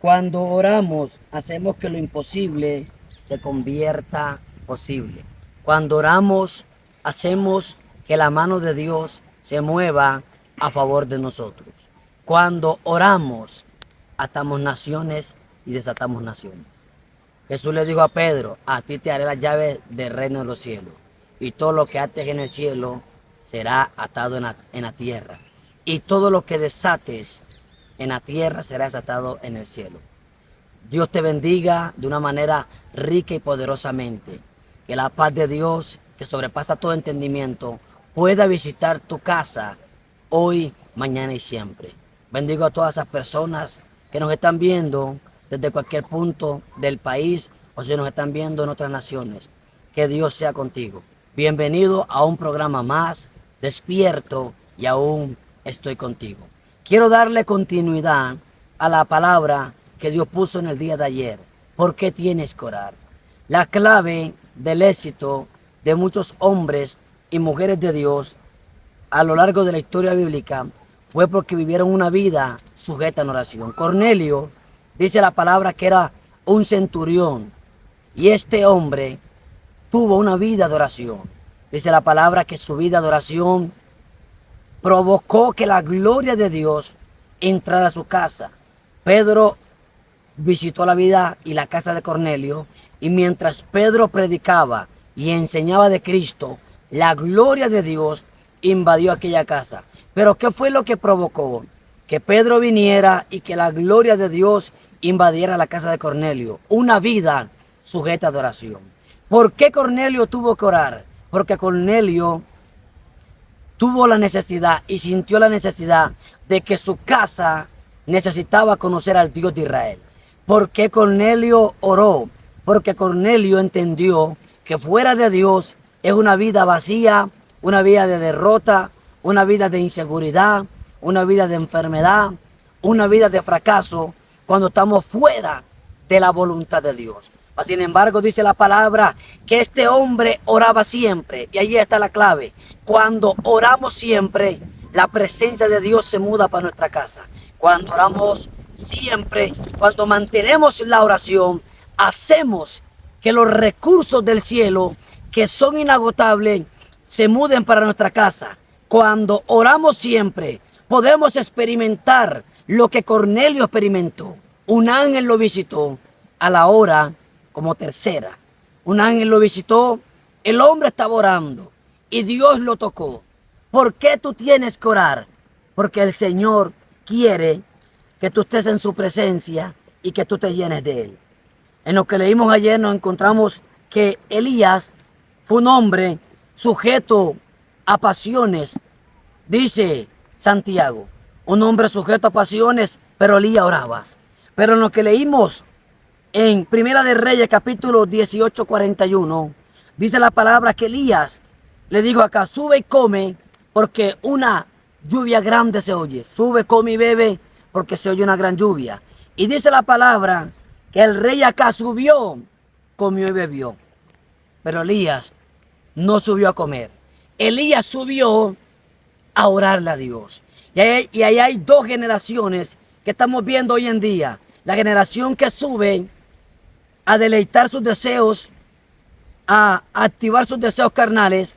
Cuando oramos, hacemos que lo imposible se convierta posible. Cuando oramos, hacemos que la mano de Dios se mueva a favor de nosotros. Cuando oramos, atamos naciones y desatamos naciones. Jesús le dijo a Pedro: a ti te haré las llaves del reino de los cielos, y todo lo que ates en el cielo será atado en la tierra, y todo lo que desates en la tierra será desatado en el cielo. Dios te bendiga de una manera rica y poderosamente. Que la paz de Dios, que sobrepasa todo entendimiento, pueda visitar tu casa hoy, mañana y siempre. Bendigo a todas esas personas que nos están viendo desde cualquier punto del país o si nos están viendo en otras naciones. Que Dios sea contigo. Bienvenido a un programa más, despierto y aún estoy contigo. Quiero darle continuidad a la palabra que Dios puso en el día de ayer. ¿Por qué tienes que orar? La clave del éxito de muchos hombres y mujeres de Dios a lo largo de la historia bíblica fue porque vivieron una vida sujeta en oración. Cornelio, dice la palabra, que era un centurión, y este hombre tuvo una vida de oración. Dice la palabra que su vida de oración provocó que la gloria de Dios entrara a su casa. Pedro visitó la vida y la casa de Cornelio, y mientras Pedro predicaba y enseñaba de Cristo, la gloria de Dios invadió aquella casa. Pero ¿qué fue lo que provocó? Que Pedro viniera y que la gloria de Dios invadiera la casa de Cornelio. Una vida sujeta de oración. ¿Por qué Cornelio tuvo que orar? Porque Cornelio tuvo la necesidad y sintió la necesidad de que su casa necesitaba conocer al Dios de Israel. ¿Por qué Cornelio oró? Porque Cornelio entendió que fuera de Dios es una vida vacía, una vida de derrota, una vida de inseguridad, una vida de enfermedad, una vida de fracaso cuando estamos fuera de la voluntad de Dios. Sin embargo, dice la palabra que este hombre oraba siempre, y ahí está la clave. Cuando oramos siempre, la presencia de Dios se muda para nuestra casa. Cuando oramos siempre, cuando mantenemos la oración, hacemos que los recursos del cielo, que son inagotables, se muden para nuestra casa. Cuando oramos siempre, podemos experimentar lo que Cornelio experimentó. Un ángel lo visitó a la hora como tercera. Un ángel lo visitó, el hombre estaba orando y Dios lo tocó. ¿Por qué tú tienes que orar? Porque el Señor quiere que tú estés en su presencia y que tú te llenes de Él. En lo que leímos ayer nos encontramos que Elías fue un hombre sujeto a pasiones, dice Santiago, un hombre sujeto a pasiones, pero Elías oraba. Pero en lo que leímos en Primera de Reyes, capítulo 18, 41, dice la palabra que Elías le dijo acá: sube y come, porque una lluvia grande se oye. Sube, come y bebe, porque se oye una gran lluvia. Y dice la palabra que el rey acá subió, comió y bebió. Pero Elías no subió a comer. Elías subió a orarle a Dios. Y ahí hay dos generaciones que estamos viendo hoy en día. La generación que sube a deleitar sus deseos, a activar sus deseos carnales,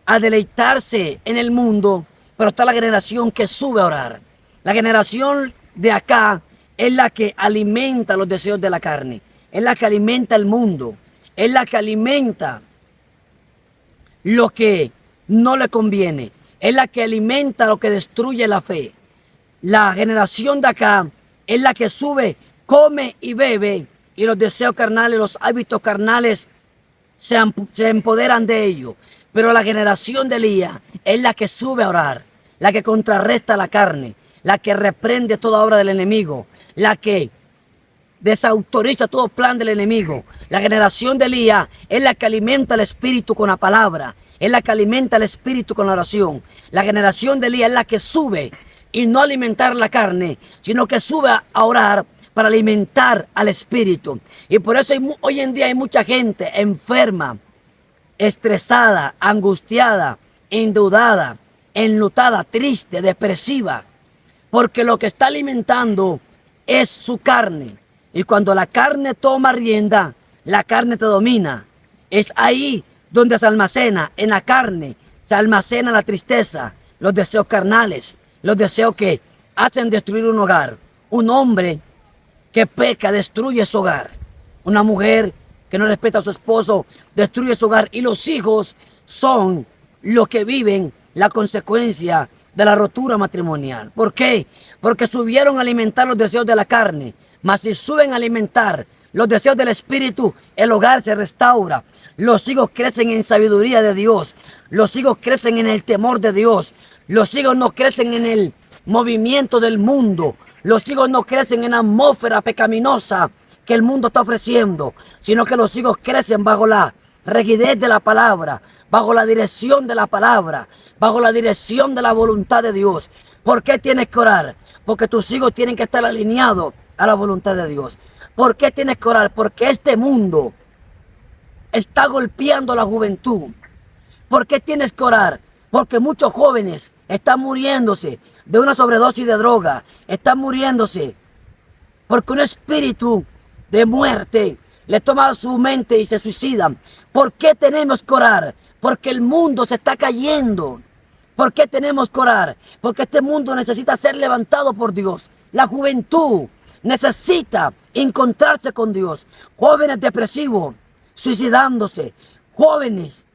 a deleitarse en el mundo, pero está la generación que sube a orar. La generación de acá es la que alimenta los deseos de la carne, es la que alimenta el mundo, es la que alimenta lo que no le conviene, es la que alimenta lo que destruye la fe. La generación de acá es la que sube, come y bebe, y los deseos carnales, los hábitos carnales se empoderan de ellos. Pero la generación de Elías es la que sube a orar, la que contrarresta la carne, la que reprende toda obra del enemigo, la que desautoriza todo plan del enemigo. La generación de Elías es la que alimenta el espíritu con la palabra, es la que alimenta el espíritu con la oración. La generación de Elías es la que sube y no alimentar la carne, sino que sube a orar para alimentar al espíritu. Y por eso hoy en día hay mucha gente enferma, estresada, angustiada, endeudada, enlutada, triste, depresiva, porque lo que está alimentando es su carne. Y cuando la carne toma rienda, la carne te domina. Es ahí donde se almacena, en la carne, se almacena la tristeza, los deseos carnales, los deseos que hacen destruir un hogar. Un hombre que peca destruye su hogar. Una mujer que no respeta a su esposo destruye su hogar. Y los hijos son los que viven la consecuencia de la rotura matrimonial. ¿Por qué? Porque subieron a alimentar los deseos de la carne. Mas si suben a alimentar los deseos del espíritu, el hogar se restaura. Los hijos crecen en sabiduría de Dios. Los hijos crecen en el temor de Dios. Los hijos no crecen en el movimiento del mundo. Los hijos no crecen en la atmósfera pecaminosa que el mundo está ofreciendo, sino que los hijos crecen bajo la rigidez de la palabra, bajo la dirección de la palabra, bajo la dirección de la voluntad de Dios. ¿Por qué tienes que orar? Porque tus hijos tienen que estar alineados a la voluntad de Dios. ¿Por qué tienes que orar? Porque este mundo está golpeando a la juventud. ¿Por qué tienes que orar? Porque muchos jóvenes están muriéndose de una sobredosis de droga, están muriéndose porque un espíritu de muerte le toma su mente y se suicidan. ¿Por qué tenemos que orar? Porque el mundo se está cayendo. ¿Por qué tenemos que orar? Porque este mundo necesita ser levantado por Dios. La juventud necesita encontrarse con Dios. Jóvenes depresivos, suicidándose. Jóvenes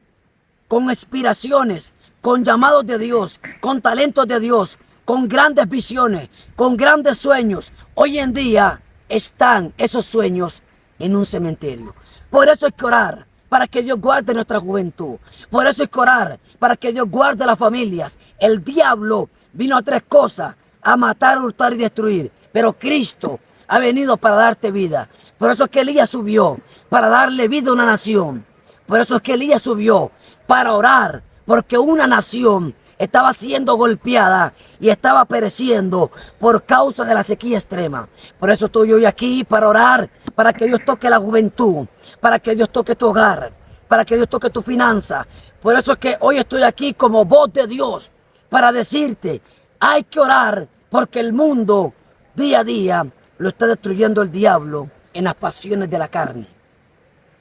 con aspiraciones, con llamados de Dios, con talentos de Dios, con grandes visiones, con grandes sueños. Hoy en día están esos sueños en un cementerio. Por eso hay que orar, para que Dios guarde nuestra juventud. Por eso hay que orar, para que Dios guarde las familias. El diablo vino a tres cosas: a matar, hurtar y destruir. Pero Cristo ha venido para darte vida. Por eso es que Elías subió, para darle vida a una nación. Por eso es que Elías subió, para orar, porque una nación estaba siendo golpeada y estaba pereciendo por causa de la sequía extrema. Por eso estoy hoy aquí para orar, para que Dios toque la juventud, para que Dios toque tu hogar, para que Dios toque tu finanza. Por eso es que hoy estoy aquí como voz de Dios, para decirte, hay que orar, porque el mundo día a día lo está destruyendo el diablo en las pasiones de la carne,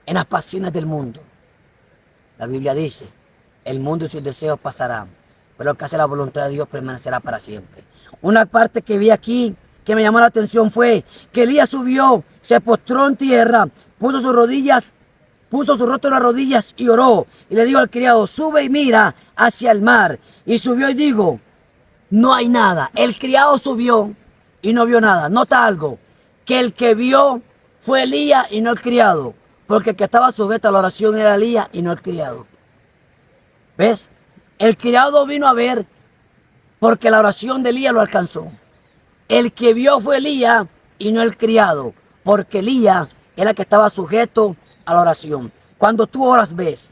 en las pasiones del mundo. La Biblia dice, el mundo y sus deseos pasarán, pero el que hace la voluntad de Dios permanecerá para siempre. Una parte que vi aquí que me llamó la atención fue que Elías subió, se postró en tierra, puso su rostro en las rodillas y oró. Y le dijo al criado, sube y mira hacia el mar. Y subió y dijo, no hay nada. El criado subió y no vio nada. Nota algo, que el que vio fue Elías y no el criado. Porque el que estaba sujeto a la oración era Elías y no el criado. ¿Ves? El criado vino a ver porque la oración de Elías lo alcanzó. El que vio fue Elías y no el criado, porque Elías era el que estaba sujeto a la oración. Cuando tú oras, ves.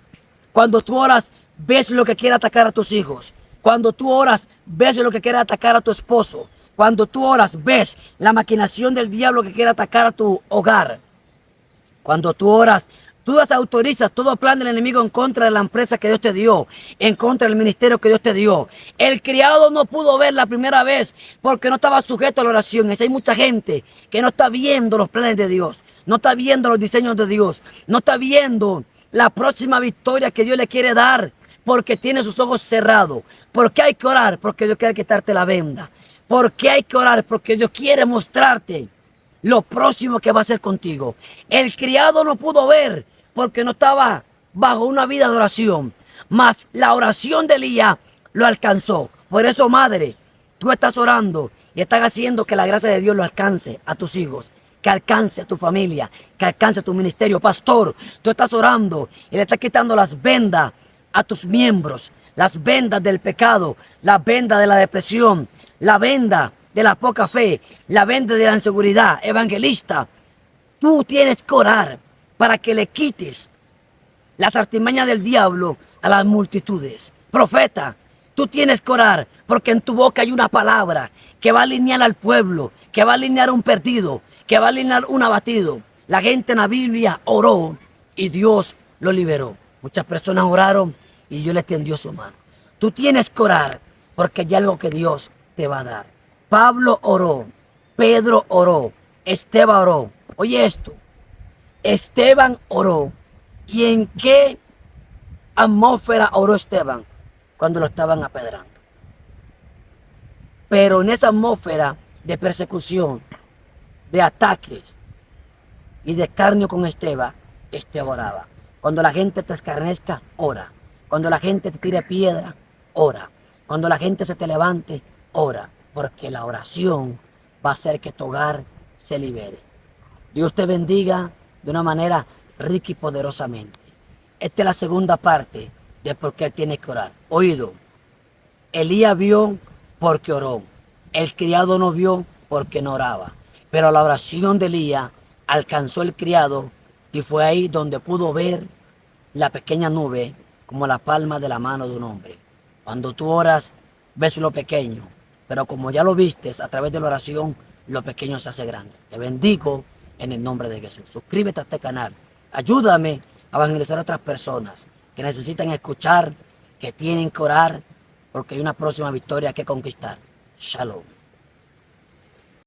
Cuando tú oras, ves lo que quiere atacar a tus hijos. Cuando tú oras, ves lo que quiere atacar a tu esposo. Cuando tú oras, ves la maquinación del diablo que quiere atacar a tu hogar. Cuando tú oras, tú desautorizas todo plan del enemigo en contra de la empresa que Dios te dio, en contra del ministerio que Dios te dio. El criado no pudo ver la primera vez porque no estaba sujeto a la oración. Hay mucha gente que no está viendo los planes de Dios, no está viendo los diseños de Dios, no está viendo la próxima victoria que Dios le quiere dar porque tiene sus ojos cerrados. ¿Por qué hay que orar? Porque Dios quiere quitarte la venda. ¿Por qué hay que orar? Porque Dios quiere mostrarte lo próximo que va a hacer contigo. El criado no pudo ver porque no estaba bajo una vida de oración, mas la oración de Elías lo alcanzó. Por eso, madre, tú estás orando y estás haciendo que la gracia de Dios lo alcance a tus hijos, que alcance a tu familia, que alcance a tu ministerio. Pastor, tú estás orando y le estás quitando las vendas a tus miembros, las vendas del pecado, la venda de la depresión, la venda de la poca fe, la venda de la inseguridad. Evangelista, tú tienes que orar para que le quites las artimañas del diablo a las multitudes. Profeta, tú tienes que orar porque en tu boca hay una palabra que va a alinear al pueblo, que va a alinear a un perdido, que va a alinear un abatido. La gente en la Biblia oró y Dios lo liberó. Muchas personas oraron y Dios le extendió su mano. Tú tienes que orar porque hay algo que Dios te va a dar. Pablo oró, Pedro oró, Esteban oró. Oye esto. Esteban oró. ¿Y en qué atmósfera oró Esteban? Cuando lo estaban apedrando. Pero en esa atmósfera de persecución, de ataques y de escarnio con Esteban, Esteban oraba. Cuando la gente te escarnezca, ora. Cuando la gente te tire piedra, ora. Cuando la gente se te levante, ora. Porque la oración va a hacer que tu hogar se libere. Dios te bendiga de una manera rica y poderosamente. Esta es la segunda parte de por qué tienes que orar. Oído, Elías vio porque oró. El criado no vio porque no oraba. Pero la oración de Elías alcanzó el criado y fue ahí donde pudo ver la pequeña nube como la palma de la mano de un hombre. Cuando tú oras, ves lo pequeño. Pero como ya lo vistes a través de la oración, lo pequeño se hace grande. Te bendigo en el nombre de Jesús. Suscríbete a este canal. Ayúdame a evangelizar a otras personas que necesitan escuchar, que tienen que orar, porque hay una próxima victoria que conquistar. Shalom.